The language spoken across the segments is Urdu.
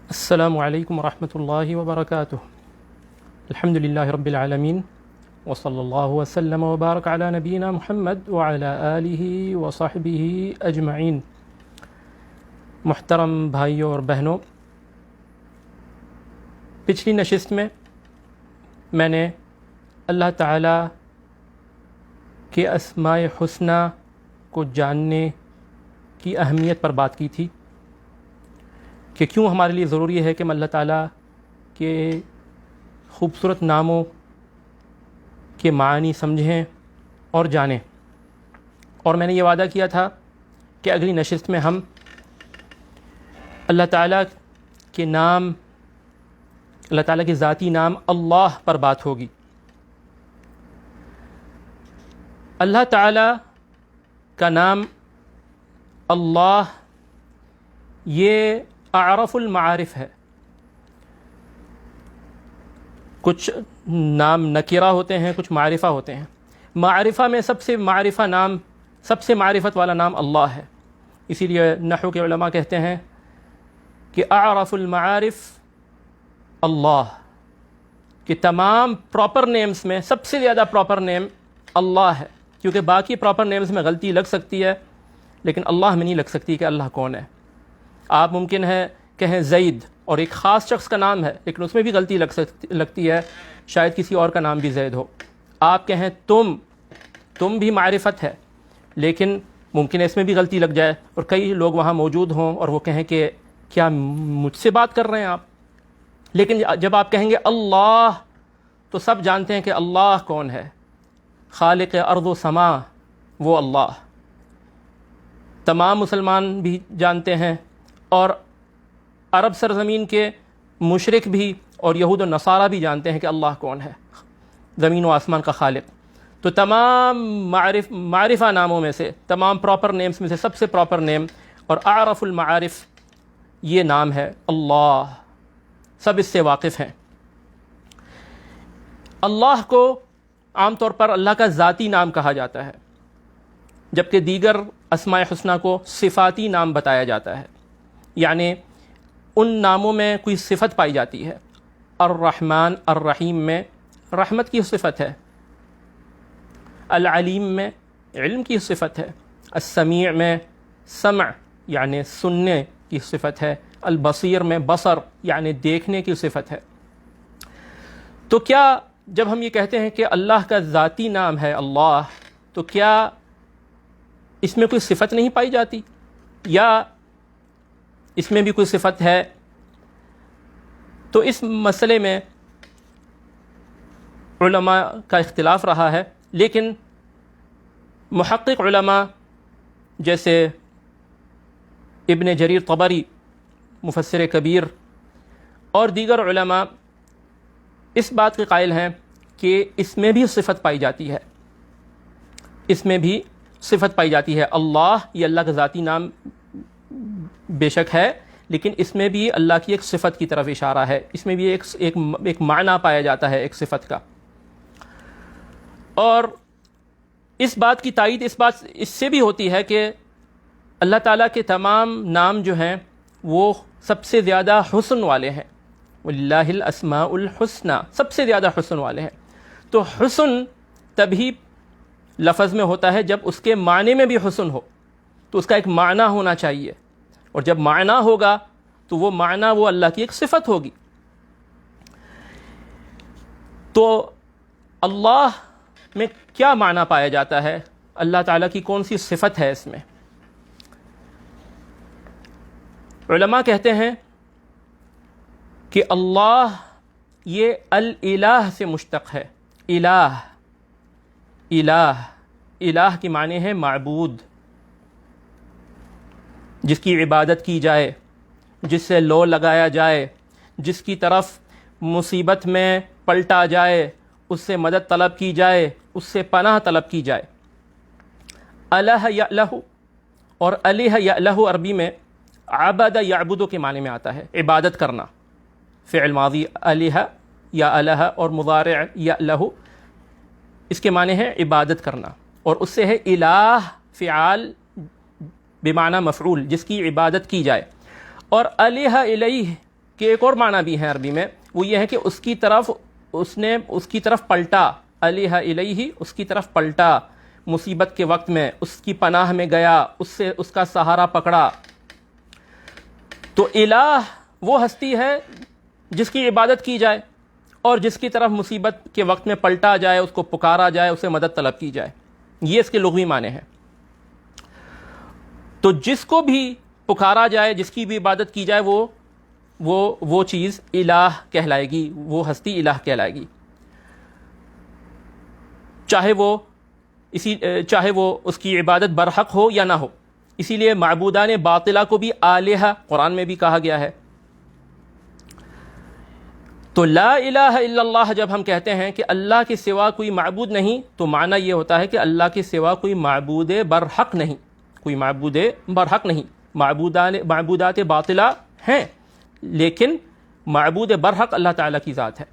السلام علیکم ورحمۃ اللہ وبرکاتہ۔ الحمد للہ رب العالمین وصلی اللہ وسلم وبارک علی نبینا محمد وعلی آلہ وصحبہ اجمعین۔ محترم بھائیوں اور بہنوں، پچھلی نشست میں نے اللہ تعالیٰ کے اسماء حسنی کو جاننے کی اہمیت پر بات کی تھی کہ کیوں ہمارے لیے ضروری ہے کہ ہم اللہ تعالیٰ کے خوبصورت ناموں کے معنی سمجھیں اور جانیں، اور میں نے یہ وعدہ کیا تھا کہ اگلی نشست میں ہم اللہ تعالیٰ کے نام، اللہ تعالیٰ کے ذاتی نام اللہ پر بات ہوگی۔ اللہ تعالیٰ کا نام اللہ یہ اعرف المعارف ہے۔ کچھ نام نکرہ ہوتے ہیں، کچھ معرفہ ہوتے ہیں۔ معرفہ میں سب سے معرفت والا نام اللہ ہے۔ اسی لیے نحو کے علماء کہتے ہیں کہ اعرف المعارف اللہ، کہ تمام پراپر نیمز میں سب سے زیادہ پراپر نیم اللہ ہے، کیونکہ باقی پراپر نیمز میں غلطی لگ سکتی ہے لیکن اللہ میں نہیں لگ سکتی کہ اللہ کون ہے۔ آپ ممکن ہے کہیں زید، اور ایک خاص شخص کا نام ہے لیکن اس میں بھی غلطی لگتی ہے، شاید کسی اور کا نام بھی زید ہو۔ آپ کہیں تم بھی معرفت ہے لیکن ممکن ہے اس میں بھی غلطی لگ جائے اور کئی لوگ وہاں موجود ہوں اور وہ کہیں کہ کیا مجھ سے بات کر رہے ہیں آپ؟ لیکن جب آپ کہیں گے اللہ تو سب جانتے ہیں کہ اللہ کون ہے، خالق ارض و سما، وہ اللہ تمام مسلمان بھی جانتے ہیں، اور عرب سرزمین کے مشرک بھی اور یہود و نصارہ بھی جانتے ہیں کہ اللہ کون ہے، زمین و آسمان کا خالق۔ تو تمام معرفہ ناموں میں سے، تمام پراپر نیمز میں سے سب سے پراپر نیم اور اعرف المعارف یہ نام ہے اللہ، سب اس سے واقف ہیں۔ اللہ کو عام طور پر اللہ کا ذاتی نام کہا جاتا ہے، جبکہ دیگر اسماء حسنی کو صفاتی نام بتایا جاتا ہے، یعنی ان ناموں میں کوئی صفت پائی جاتی ہے۔ الرحمن الرحیم میں رحمت کی صفت ہے، العلیم میں علم کی صفت ہے، السمیع میں سمع یعنی سننے کی صفت ہے، البصیر میں بصر یعنی دیکھنے کی صفت ہے۔ تو کیا جب ہم یہ کہتے ہیں کہ اللہ کا ذاتی نام ہے اللہ، تو کیا اس میں کوئی صفت نہیں پائی جاتی، یا اس میں بھی کوئی صفت ہے؟ تو اس مسئلے میں علماء کا اختلاف رہا ہے، لیکن محقق علماء جیسے ابن جریر طبری مفسر کبیر اور دیگر علماء اس بات کے قائل ہیں کہ اس میں بھی صفت پائی جاتی ہے، اس میں بھی صفت پائی جاتی ہے۔ اللہ یہ اللہ کا ذاتی نام بے شک ہے، لیکن اس میں بھی اللہ کی ایک صفت کی طرف اشارہ ہے، اس میں بھی ایک معنی پایا جاتا ہے ایک صفت کا۔ اور اس بات کی تائید اس سے بھی ہوتی ہے کہ اللہ تعالیٰ کے تمام نام جو ہیں وہ سب سے زیادہ حسن والے ہیں، وَلِلَّهِ الْأَسْمَاءُ الْحُسْنَى، سب سے زیادہ حسن والے ہیں۔ تو حسن تبھی لفظ میں ہوتا ہے جب اس کے معنی میں بھی حسن ہو، تو اس کا ایک معنی ہونا چاہیے، اور جب معنی ہوگا تو وہ معنی وہ اللہ کی ایک صفت ہوگی۔ تو اللہ میں کیا معنی پایا جاتا ہے، اللہ تعالیٰ کی کون سی صفت ہے اس میں؟ علماء کہتے ہیں کہ اللہ یہ الالہ سے مشتق ہے۔ الہ کی معنی ہے معبود، جس کی عبادت کی جائے، جس سے لو لگایا جائے، جس کی طرف مصیبت میں پلٹا جائے، اس سے مدد طلب کی جائے، اس سے پناہ طلب کی جائے۔ الہ یالہ اور الہ یالہ عربی میں عبد یعبد کے معنی میں آتا ہے، عبادت کرنا۔ فعل ماضی الہ یا الہ اور مضارع یالہ، اس کے معنی ہے عبادت کرنا، اور اس سے ہے الہ فعال بمعنی مفعول، جس کی عبادت کی جائے۔ اور الہ الیہ کہ ایک اور معنی بھی ہے عربی میں، وہ یہ ہے کہ اس کی طرف پلٹا، الہ الیہ، اس کی طرف پلٹا مصیبت کے وقت میں، اس کی پناہ میں گیا، اس کا سہارا پکڑا۔ تو الہ وہ ہستی ہے جس کی عبادت کی جائے اور جس کی طرف مصیبت کے وقت میں پلٹا جائے، اس کو پکارا جائے، اسے مدد طلب کی جائے، یہ اس کے لغوی معنی ہیں۔ تو جس کو بھی پکارا جائے، جس کی بھی عبادت کی جائے، وہ چیز الہ کہلائے گی، وہ ہستی الہ کہلائے گی، چاہے وہ اس کی عبادت برحق ہو یا نہ ہو۔ اسی لیے معبودان باطلہ کو بھی آلہہ قرآن میں بھی کہا گیا ہے۔ تو لا الہ الا اللہ جب ہم کہتے ہیں کہ اللہ کے سوا کوئی معبود نہیں، تو معنی یہ ہوتا ہے کہ اللہ کے سوا کوئی معبود برحق نہیں، کوئی معبود برحق نہیں۔ معبودات باطلہ ہیں لیکن معبود برحق اللہ تعالیٰ کی ذات ہے۔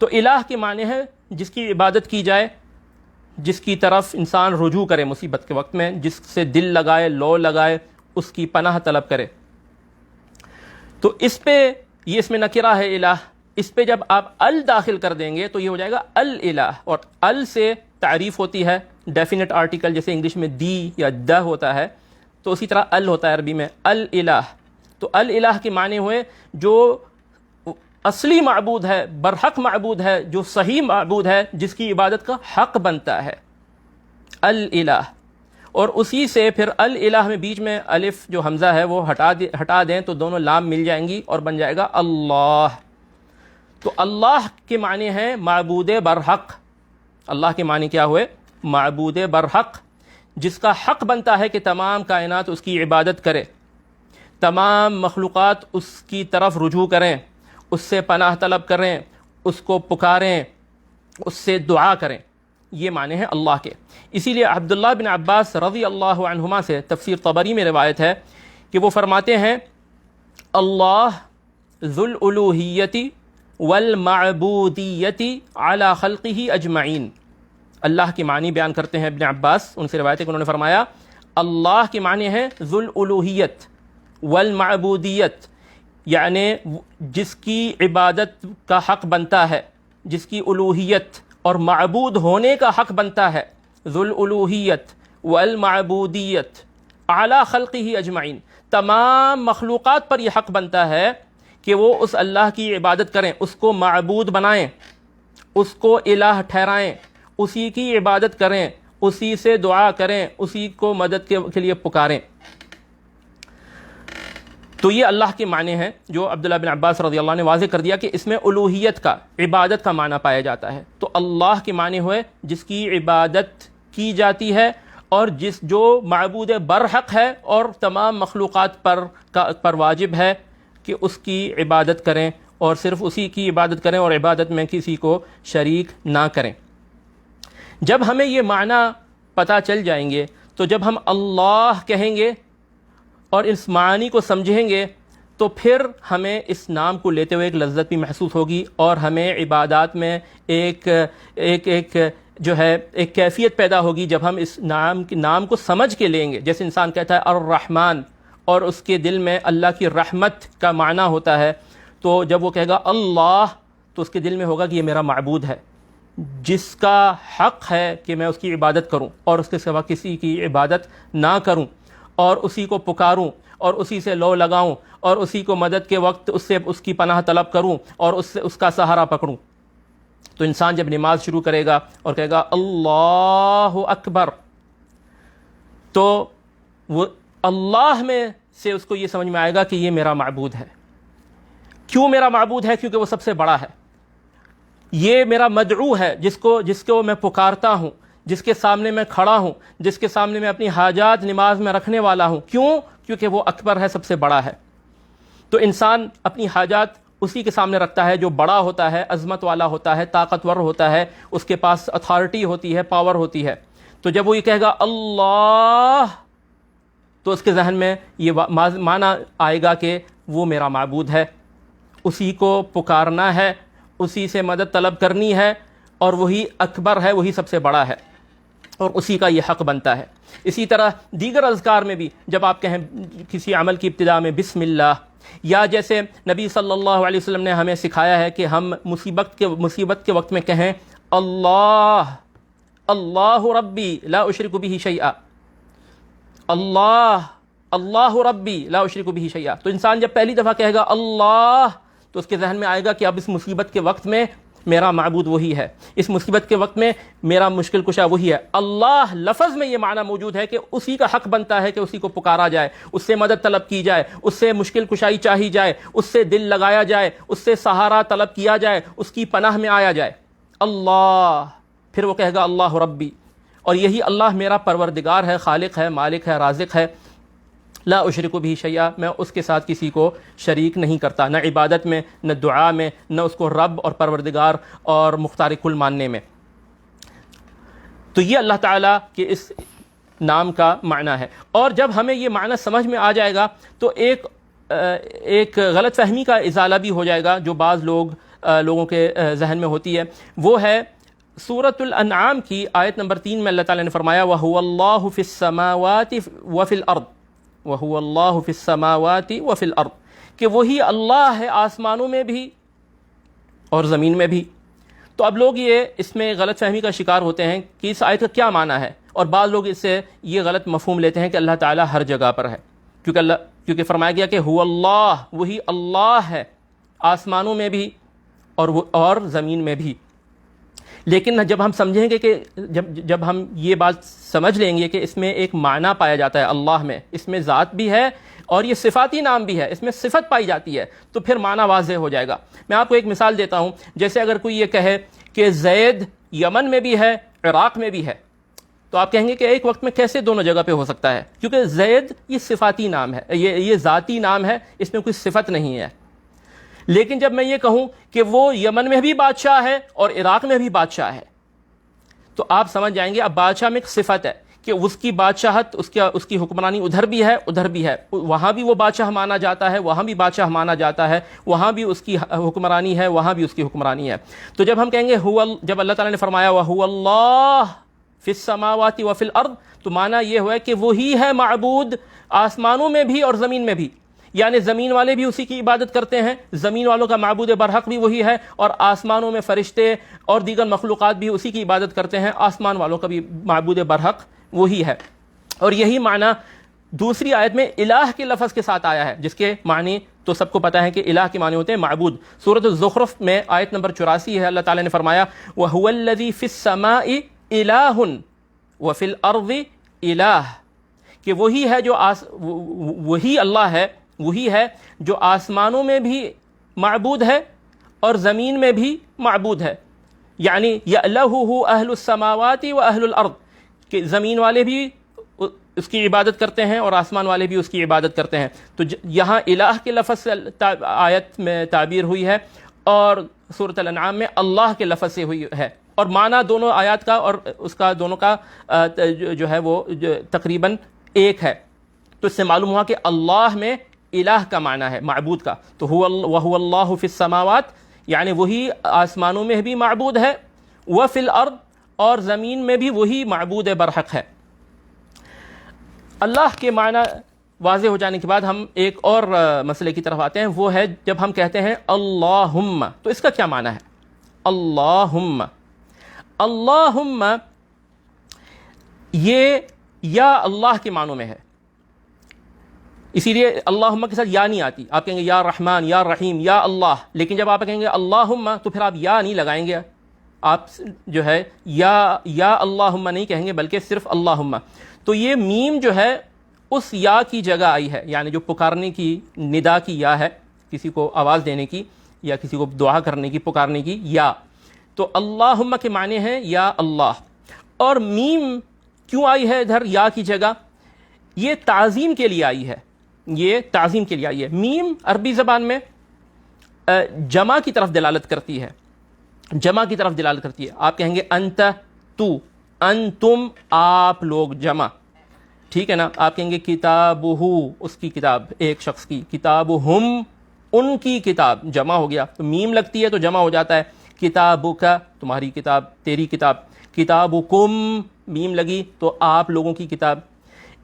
تو الہ کے معنی ہے جس کی عبادت کی جائے، جس کی طرف انسان رجوع کرے مصیبت کے وقت میں، جس سے دل لگائے، لو لگائے، اس کی پناہ طلب کرے۔ تو اس میں نکرہ ہے الہ، اس پہ جب آپ ال داخل کر دیں گے تو یہ ہو جائے گا الالہ، اور ال سے تعریف ہوتی ہے ڈیفینٹ آرٹیکل، جیسے انگلش میں دی یا دا ہوتا ہے، تو اسی طرح ال ہوتا ہے عربی میں الالہ۔ تو الالہ کے معنی ہوئے جو اصلی معبود ہے، برحق معبود ہے، جو صحیح معبود ہے، جس کی عبادت کا حق بنتا ہے، الالہ۔ اور اسی سے پھر الالہ میں بیچ میں الف جو حمزہ ہے وہ ہٹا دیں تو دونوں لام مل جائیں گی اور بن جائے گا اللہ۔ تو اللہ کے معنی ہیں معبود برحق۔ اللہ کے معنی کیا ہوئے؟ معبود برحق، جس کا حق بنتا ہے کہ تمام کائنات اس کی عبادت کرے، تمام مخلوقات اس کی طرف رجوع کریں، اس سے پناہ طلب کریں، اس کو پکاریں، اس سے دعا کریں، یہ معنی ہیں اللہ کے۔ اسی لیے عبداللہ بن عباس رضی اللہ عنہما سے تفسیر طبری میں روایت ہے کہ وہ فرماتے ہیں اللہ ذو الالوہیت والمعبودیت علی خلقہ اجمعین۔ اللہ کے معنی بیان کرتے ہیں ابن عباس، ان سے روایت ہے کہ انہوں نے فرمایا اللہ کے معنی ہے ذو الالوہیت والمعبودیت، یعنی جس کی عبادت کا حق بنتا ہے، جس کی الوہیت اور معبود ہونے کا حق بنتا ہے، ذو الالوہیت والمعبودیت اعلی خلقہ اجمعین، تمام مخلوقات پر یہ حق بنتا ہے کہ وہ اس اللہ کی عبادت کریں، اس کو معبود بنائیں، اس کو الہ ٹھہرائیں، اسی کی عبادت کریں، اسی سے دعا کریں، اسی کو مدد کے لیے پکاریں۔ تو یہ اللہ کے معنی ہیں جو عبداللہ بن عباس رضی اللہ عنہ نے واضح کر دیا کہ اس میں الوہیت کا، عبادت کا معنی پایا جاتا ہے۔ تو اللہ کے معنی ہوئے جس کی عبادت کی جاتی ہے اور جو معبود برحق ہے اور تمام مخلوقات پر واجب ہے کہ اس کی عبادت کریں اور صرف اسی کی عبادت کریں اور عبادت میں کسی کو شریک نہ کریں۔ جب ہمیں یہ معنی پتہ چل جائیں گے تو جب ہم اللہ کہیں گے اور اس معنی کو سمجھیں گے تو پھر ہمیں اس نام کو لیتے ہوئے ایک لذت بھی محسوس ہوگی اور ہمیں عبادات میں ایک کیفیت پیدا ہوگی جب ہم اس نام کو سمجھ کے لیں گے۔ جیسے انسان کہتا ہے الرحمن اور اس کے دل میں اللہ کی رحمت کا معنی ہوتا ہے، تو جب وہ کہے گا اللہ تو اس کے دل میں ہوگا کہ یہ میرا معبود ہے جس کا حق ہے کہ میں اس کی عبادت کروں اور اس کے سوا کسی کی عبادت نہ کروں اور اسی کو پکاروں اور اسی سے لو لگاؤں اور اسی کو مدد کے وقت اس کی پناہ طلب کروں اور اس کا سہارا پکڑوں۔ تو انسان جب نماز شروع کرے گا اور کہے گا اللہ اکبر، تو وہ اللہ میں سے اس کو یہ سمجھ میں آئے گا کہ یہ میرا معبود ہے۔ کیوں میرا معبود ہے؟ کیونکہ وہ سب سے بڑا ہے، یہ میرا مدعو ہے جس کو میں پکارتا ہوں، جس کے سامنے میں کھڑا ہوں، جس کے سامنے میں اپنی حاجات نماز میں رکھنے والا ہوں۔ کیوں؟ کیونکہ وہ اکبر ہے، سب سے بڑا ہے۔ تو انسان اپنی حاجات اسی کے سامنے رکھتا ہے جو بڑا ہوتا ہے، عظمت والا ہوتا ہے، طاقتور ہوتا ہے، اس کے پاس اتھارٹی ہوتی ہے، پاور ہوتی ہے۔ تو جب وہ یہ کہے گا اللہ تو اس کے ذہن میں یہ معنی آئے گا کہ وہ میرا معبود ہے، اسی کو پکارنا ہے، اسی سے مدد طلب کرنی ہے، اور وہی اکبر ہے، وہی سب سے بڑا ہے۔ اور اسی کا یہ حق بنتا ہے۔ اسی طرح دیگر اذکار میں بھی جب آپ کہیں کسی عمل کی ابتدا میں بسم اللہ، یا جیسے نبی صلی اللہ علیہ وسلم نے ہمیں سکھایا ہے کہ ہم مصیبت کے وقت میں کہیں اللہ اللہ ربی لا اشرک بہ شیئا، اللہ ربی لا اشرک بہ شیئا۔ تو انسان جب پہلی دفعہ کہے گا اللہ تو اس کے ذہن میں آئے گا کہ اب اس مصیبت کے وقت میں میرا معبود وہی ہے، اس مصیبت کے وقت میں میرا مشکل کشا وہی ہے۔ اللہ لفظ میں یہ معنی موجود ہے کہ اسی کا حق بنتا ہے کہ اسی کو پکارا جائے، اس سے مدد طلب کی جائے، اس سے مشکل کشائی چاہی جائے، اس سے دل لگایا جائے، اس سے سہارا طلب کیا جائے، اس کی پناہ میں آیا جائے۔ اللہ، پھر وہ کہے گا اللہ ربی، اور یہی اللہ میرا پروردگار ہے، خالق ہے، مالک ہے، رازق ہے۔ لا اشرک بہ شیئا، میں اس کے ساتھ کسی کو شریک نہیں کرتا، نہ عبادت میں، نہ دعا میں، نہ اس کو رب اور پروردگار اور مختار کل ماننے میں۔ تو یہ اللہ تعالیٰ کے اس نام کا معنی ہے۔ اور جب ہمیں یہ معنی سمجھ میں آ جائے گا تو ایک غلط فہمی کا ازالہ بھی ہو جائے گا جو بعض لوگوں کے ذہن میں ہوتی ہے۔ وہ ہے سورۃ الانعام کی آیت نمبر 3 میں اللہ تعالیٰ نے فرمایا وَهُوَ اللَّهُ فِي السَّمَاوَاتِ وَفِي الْأَرْضِ، وَهُوَ اللَّهُ فِي السَّمَاوَاتِ وَفِي الْأَرْضِ، کہ وہی اللہ ہے آسمانوں میں بھی اور زمین میں بھی۔ تو اب لوگ اس میں غلط فہمی کا شکار ہوتے ہیں کہ اس آیت کا کیا معنی ہے، اور بعض لوگ اس سے یہ غلط مفہوم لیتے ہیں کہ اللہ تعالیٰ ہر جگہ پر ہے، کیونکہ فرمایا گیا کہ هو اللہ، وہی اللہ ہے آسمانوں میں بھی اور زمین میں بھی۔ لیکن جب ہم سمجھیں گے کہ جب ہم یہ بات سمجھ لیں گے کہ اس میں ایک معنی پایا جاتا ہے اللہ میں، اس میں ذات بھی ہے اور یہ صفاتی نام بھی ہے، اس میں صفت پائی جاتی ہے، تو پھر معنی واضح ہو جائے گا۔ میں آپ کو ایک مثال دیتا ہوں، جیسے اگر کوئی یہ کہے کہ زید یمن میں بھی ہے، عراق میں بھی ہے، تو آپ کہیں گے کہ ایک وقت میں کیسے دونوں جگہ پہ ہو سکتا ہے، کیونکہ زید یہ صفاتی نام ہے، یہ ذاتی نام ہے، اس میں کوئی صفت نہیں ہے۔ لیکن جب میں یہ کہوں کہ وہ یمن میں بھی بادشاہ ہے اور عراق میں بھی بادشاہ ہے، تو آپ سمجھ جائیں گے اب بادشاہ میں ایک صفت ہے کہ اس کی بادشاہت، اس کی حکمرانی ادھر بھی ہے ادھر بھی ہے، وہاں بھی وہ بادشاہ مانا جاتا ہے، وہاں بھی بادشاہ مانا جاتا ہے، وہاں بھی اس کی حکمرانی ہے، وہاں بھی اس کی حکمرانی ہے۔ تو جب ہم کہیں گے جب اللہ تعالیٰ نے فرمایا وَهُوَ اللَّهُ فِي السَّمَاوَاتِ وَفِي الْأَرْضِ، تو معنی یہ ہوا کہ وہی ہے معبود آسمانوں میں بھی اور زمین میں بھی، یعنی زمین والے بھی اسی کی عبادت کرتے ہیں، زمین والوں کا معبود برحق بھی وہی ہے، اور آسمانوں میں فرشتے اور دیگر مخلوقات بھی اسی کی عبادت کرتے ہیں، آسمان والوں کا بھی معبود برحق وہی ہے۔ اور یہی معنی دوسری آیت میں الہ کے لفظ کے ساتھ آیا ہے، جس کے معنی تو سب کو پتہ ہے کہ الہ کے معنی ہوتے ہیں معبود۔ سورۃ الزخرف میں آیت نمبر 84 ہے، اللہ تعالیٰ نے فرمایا وَهُوَ الَّذِي فِي السَّمَاءِ إِلَٰهٌ وَفِي الْأَرْضِ إِلَٰهٌ، کہ وہی ہے جو وہی اللہ ہے، وہی ہے جو آسمانوں میں بھی معبود ہے اور زمین میں بھی معبود ہے، یعنی یَأْلَهُهُ أَهْلُ السَّمَاوَاتِ وَأَهْلُ الْأَرْضِ، کہ زمین والے بھی اس کی عبادت کرتے ہیں اور آسمان والے بھی اس کی عبادت کرتے ہیں۔ تو یہاں الہ کے لفظ سے آیت میں تعبیر ہوئی ہے، اور سورۃ الانعام میں اللہ کے لفظ سے ہوئی ہے، اور معنی دونوں آیات کا اور اس کا دونوں کا جو ہے وہ تقریباً ایک ہے۔ تو اس سے معلوم ہوا کہ اللہ میں الہ کا معنی ہے معبود کا، تو وَهُوَ اللَّهُ فِي السَّمَاوَاتِ، یعنی وہی آسمانوں میں بھی معبود ہے، وَفِي الْأَرْضِ، اور زمین میں بھی وہی معبود برحق ہے۔ اللہ کے معنی واضح ہو جانے کے بعد ہم ایک اور مسئلے کی طرف آتے ہیں، وہ ہے جب ہم کہتے ہیں اللہم، تو اس کا کیا معنی ہے؟ اللہم، اللہم یہ یا اللہ کے معنوں میں ہے، اسی لیے اللہم کے ساتھ یا نہیں آتی، آپ کہیں گے یا رحمان، یا رحیم، یا اللہ، لیکن جب آپ کہیں گے اللہم تو پھر آپ یا نہیں لگائیں گے، آپ جو ہے یا اللہم نہیں کہیں گے بلکہ صرف اللہم۔ تو یہ میم جو ہے اس یا کی جگہ آئی ہے، یعنی جو پکارنے کی ندا کی یا ہے، کسی کو آواز دینے کی یا کسی کو دعا کرنے کی، پکارنے کی یا، تو اللہم کے معنی ہیں یا اللہ۔ اور میم کیوں آئی ہے ادھر یا کی جگہ؟ یہ تعظیم کے لیے آئی ہے، یہ تعظیم کے لیے آئی ہے۔ میم عربی زبان میں جمع کی طرف دلالت کرتی ہے، جمع کی طرف دلالت کرتی ہے۔ آپ کہیں گے انت، تو، انتم، آپ لوگ، جمع، ٹھیک ہے نا۔ آپ کہیں گے کتابہ، اس کی کتاب، ایک شخص کی، کتابہم، ان کی کتاب، جمع ہو گیا، تو میم لگتی ہے تو جمع ہو جاتا ہے۔ کتابک، تمہاری کتاب، تیری کتاب۔ کتابکم میم لگی تو آپ لوگوں کی کتاب.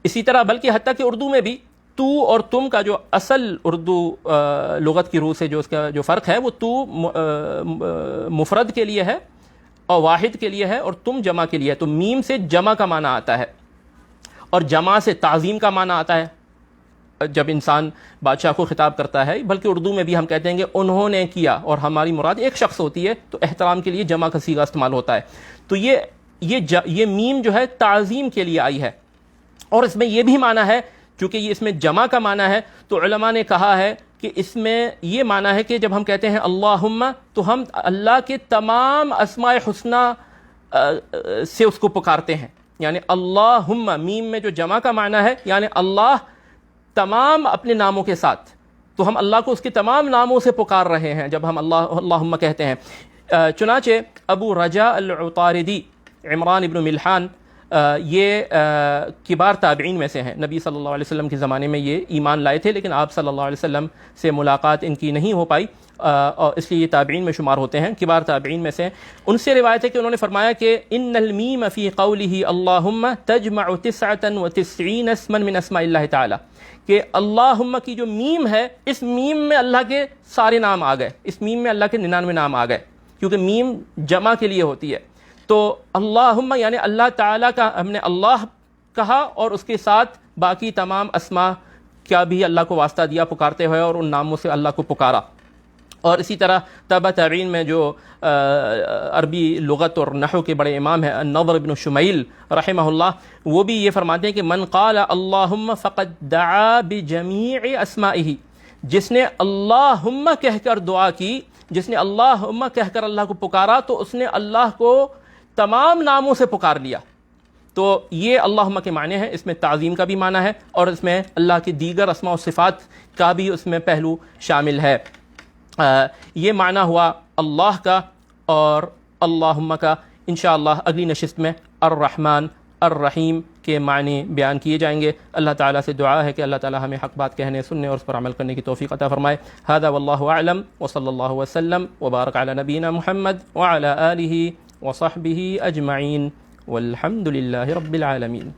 اسی طرح بلکہ حتیٰ کہ اردو میں بھی تو اور تم کا جو اصل اردو لغت کی روح سے جو اس کا جو فرق ہے وہ تو مفرد کے لیے ہے اور واحد کے لیے ہے اور تم جمع کے لیے ہے. تو میم سے جمع کا معنی آتا ہے اور جمع سے تعظیم کا معنی آتا ہے جب انسان بادشاہ کو خطاب کرتا ہے. بلکہ اردو میں بھی ہم کہتے ہیں کہ انہوں نے کیا، اور ہماری مراد ایک شخص ہوتی ہے تو احترام کے لیے جمع کا صیغہ استعمال ہوتا ہے. تو یہ میم جو ہے تعظیم کے لیے آئی ہے. اور اس میں یہ بھی معنی ہے چونکہ یہ اس میں جمع کا معنی ہے تو علماء نے کہا ہے کہ اس میں یہ معنی ہے کہ جب ہم کہتے ہیں اللہم تو ہم اللہ کے تمام اسماء حسنہ سے اس کو پکارتے ہیں. یعنی اللہم میم میں جو جمع کا معنی ہے یعنی اللہ تمام اپنے ناموں کے ساتھ، تو ہم اللہ کو اس کے تمام ناموں سے پکار رہے ہیں جب ہم اللہم کہتے ہیں. چنانچہ ابو رجاء العطاردی عمران ابن ملحان یہ کبار تابعین میں سے ہیں. نبی صلی اللہ علیہ وسلم کے زمانے میں یہ ایمان لائے تھے لیکن آپ صلی اللہ علیہ وسلم سے ملاقات ان کی نہیں ہو پائی اور اس لیے یہ تابعین میں شمار ہوتے ہیں، کبار تابعین میں سے. ان سے روایت ہے کہ انہوں نے فرمایا کہ ان المیم فی قولہ اللہم تجمع 99 اسما من اسماء اللہ تعالی، کہ اللہم کی جو میم ہے اس میم میں اللہ کے سارے نام آ گئے، اس میم میں اللہ کے 99 نام آ گئے کیونکہ میم جمع کے لیے ہوتی ہے. تو اللہم یعنی اللہ تعالیٰ کا ہم نے اللہ کہا اور اس کے ساتھ باقی تمام اسماء کا بھی اللہ کو واسطہ دیا پکارتے ہوئے اور ان ناموں سے اللہ کو پکارا. اور اسی طرح تابع تابعین میں جو عربی لغت اور نحو کے بڑے امام ہیں النضر بن شمیل رحمہ اللہ، وہ بھی یہ فرماتے ہیں کہ من قال اللہم فقد دعا بجمیع اسمائہ، جس نے اللہم کہہ کر دعا کی، جس نے اللہم کہہ کر اللہ کو پکارا تو اس نے اللہ کو تمام ناموں سے پکار لیا. تو یہ اللہم کے معنی ہے، اس میں تعظیم کا بھی معنی ہے اور اس میں اللہ کی دیگر اسماء و صفات کا بھی اس میں پہلو شامل ہے. یہ معنی ہوا اللہ کا اور اللہم کا. انشاءاللہ اگلی نشست میں الرحمن الرحیم کے معنی بیان کیے جائیں گے. اللہ تعالیٰ سے دعا ہے کہ اللہ تعالیٰ ہمیں حق بات کہنے، سننے اور اس پر عمل کرنے کی توفیق عطا فرمائے. ھذا واللہ اعلم وصلی اللہ وسلم وبارک علی نبینا محمد وعلی آلہ وصحبہ اجمعین والحمد للہ رب العالمین.